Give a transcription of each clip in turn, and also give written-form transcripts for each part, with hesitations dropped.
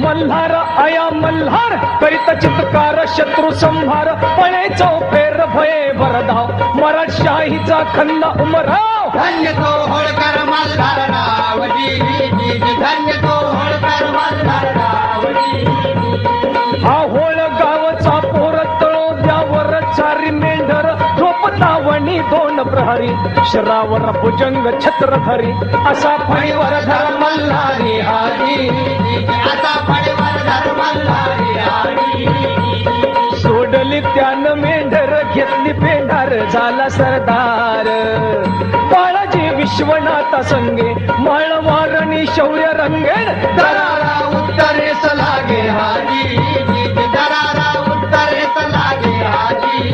मल्हार आया मल्हार करीत चित्कार शत्रू संभार पळे चौफेर भये भरधाव मराठशाहीचा खंड उमराव धन्य तो होळकर मल्हार नावजी धन्य तो होळकर मल्हार नावजी हा होळ गावचा पोर तळोद्यावर चारी मेंढर झोपतावणी दोन प्रहरी शरावर भुजंग छत्रधरी असा फळीवर धर मल्हारी आली आता फळीवर धर मल्हारी आली सोडली त्यानं मेंढर घेतली पेंढार झाला सरदार बाळाजी विश्वनाथ संगे मळवारणी शौर्य रंगेण दरारा उत्तरेस लागे हाजी दरारा उत्तरेस लागे हाजी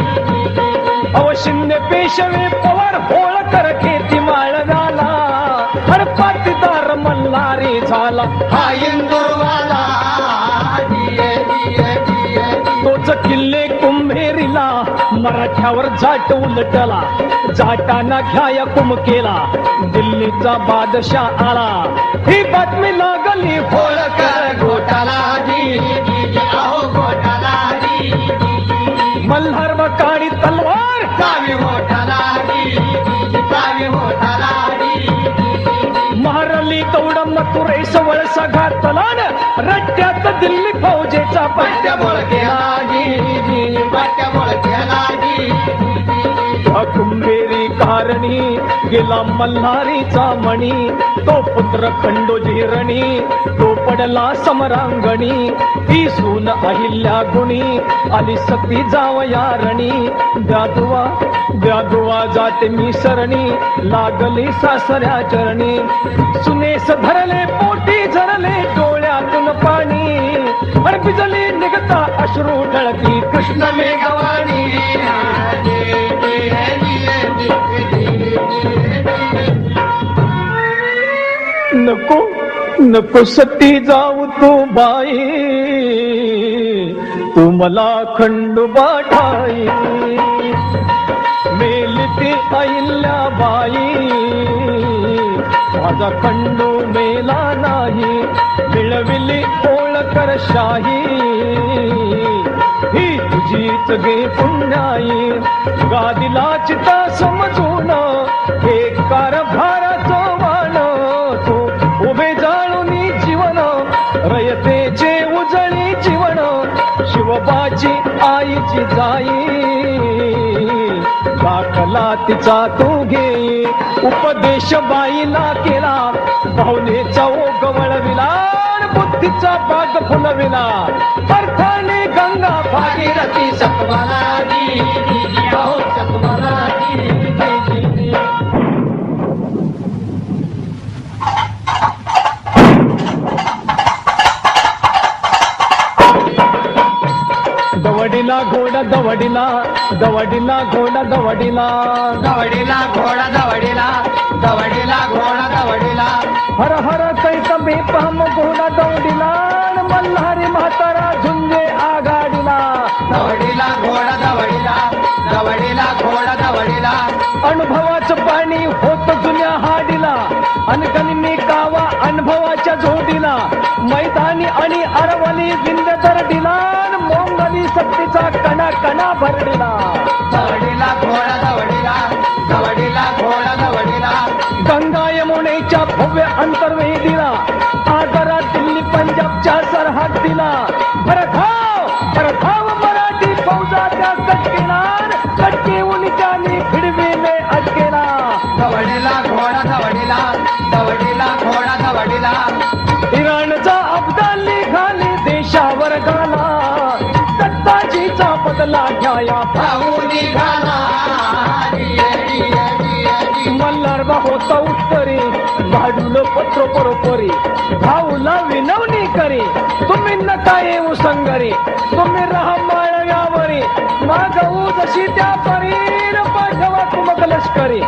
अवशिन्य पेशवे पवार होळकर खेती माळ झाला हर पाटीदार मल्हारी झाला हा इंदुरवाला तोच किल्ले कुंभेरीला मराठ्यावर जाट उलटला जाटाना घ्याया कुमकेला दिल्लीचा बादशाह आला ही बातमी लागली होळकर घोटाला अहो घोटाला मल्हार व काळी तलवार चावी घोटाला चावी घोटाला महारली कवड मथुरेस वळसा घातला रट्ट्यात दिल्ली फौजेचा पट्ट्या बोळकेला पट्ट्या बोळकेला कुंभेरी कारणी गेला मल्हारीचा मणी तो पुत्र खंडोजी रणी तो पडला समरांगणी ती सून अहिल्या गुणी आली सती जावया रणी द्यादुवा जाते मी सरणी लागली सासऱ्या चरणी सुनेस धरले पोटी झरले डोळ्यातून पाणी आणि बिजली निघता अश्रू ढळती कृष्ण मेघवाणी नको नको सती जाऊ तू बाई तू मला खंडोबा ठाई मेलती अहिल्या बाई माझा खंडू मेला नाही मिळविली होळकर शाही ही तुझीच गे पुण्याई गादीला चिता समजून हे कारभाराचं वाण तू उभे जाळूनी जीवन रयतेचे उजळी जीवन शिवबाची आईची जाई दाखला तिचा तू घे उपदेश बाईला केला भावनेचा ओघ वळविला बुद्धीचा बाग फुलविला अर्थाने गंगा भागीरथी सतमाला अहो सतमाला दवडीला घोडा दवडीला दवडीला घोडा दवडीला दवडीला घोडा दवडीला दवडीला घोडा दवडीला हर हर कैत बेपहम घोडा दवडीला मल्हारी म्हातारा झुंजे आघाडीला दवडीला घोडा दवडीला दवडीला घोडा दवडीला अनुभवाचं पाणी होत जुन्या हाडीला अनगणनी कावा अनुभवाच्या जोडीला मैदानी आणि अरवली विंध्य दरडीला मोंगली सक्तीचा कणा कणा भरडीला दवडीला घोडा दवडीला दवडीला घोडा दवडीला गंगा यमुनेच्या भव्य अंतर्वेदीला आग्रा दिल्ली पंजाबच्या सरहद्दीला भरधाव मराठी फौजा त्या कटकेला कटके उनिच्यानी भिडविले अटकेला दवडीला घोडा दवडीला दवडीला घोडा दवडीला इराणचा अब्दाल निघाले देशावर गाला दत्ताजीचा बदला घ्याया भाऊ निघाला मल्हार होता उत्तरी भाडूल पत्र बरोबरी भाऊला विनवणी करी तुम्ही नका येऊ संगरी तुम्ही राहा माळव्यावरी मागवू जशी त्या परीर पाठवा कुमक लष्करी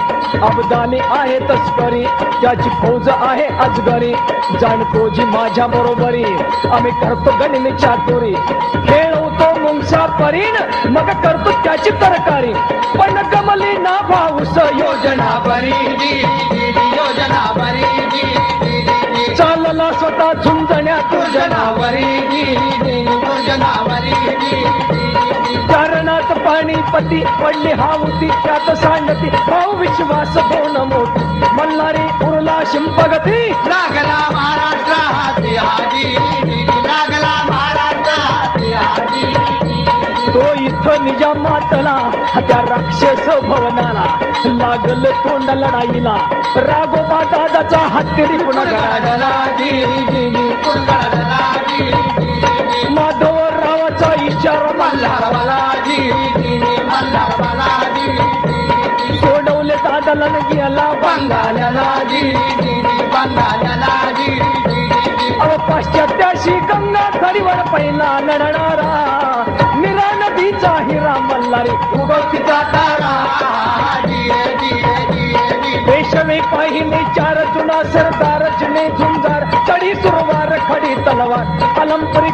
अब्दाली आहे तस्करी त्याची फौज आहे अजगरी जाणतो जी माझ्या बरोबरी आम्ही करतो गणित चातुरी खेळवतो मुंगसा परीन मग करतो त्याची तरकारी पण कमली ना भाऊस योजना बरी योजना बरी चालला स्वतः झुंजण्यात दुर्जनावरी दुर्जनावरी कारणात पाणी पती पडली हावती त्यात सांडती भाऊ विश्वास दोन मोठी मल्हारी उरला शिंपगती लागला महाराष्ट्र हाती हाती लागला महाराष्ट्र हाती हाती तो इथं निजामातला त्या राक्षस भवनाला लागल तोंड लढाईला राघोबा दादाचा हत्तीरी पुन्हा गळाला. माधवरावाचा इशारा मल्हारवाला सोडवले दादाला न गेला बंगाल्याला बंगाल्याला अव पाश्चात्याशी गंगा खडीवर पहिला लढणारा निरा नदीचा हिरा मल्हारी उगवतीचा तारा पेशवे पाहिले चार जुना सरदार जुने झुंजार चढी सुरवार खडी तलवार अलंपरी